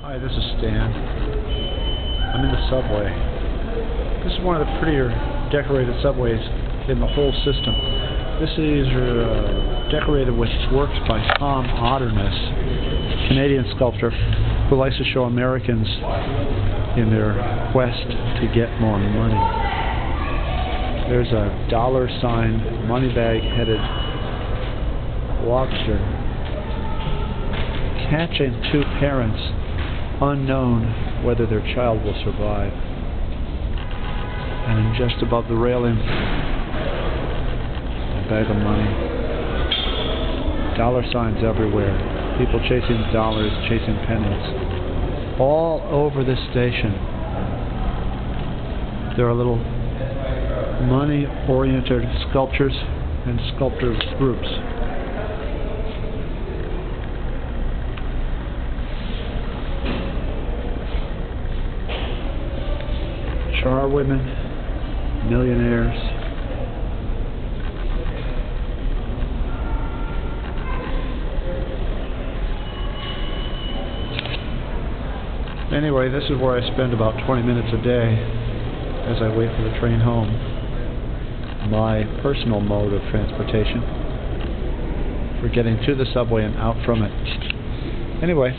Hi, this is Stan. I'm in the subway. This is one of the prettier decorated subways in the whole system. These are decorated with works by Tom Otterness, Canadian sculptor who likes to show Americans in their quest to get more money. There's a $sign, money bag headed lobster catching two parents, unknown whether their child will survive. And just above the railing, a bag of money. Dollar signs everywhere. People chasing dollars, chasing pennies. All over this station, there are little money-oriented sculptures and sculptor groups. Charwomen, millionaires. Anyway, this is where I spend about 20 minutes a day as I wait for the train home. My personal mode of transportation for getting to the subway and out from it. Anyway,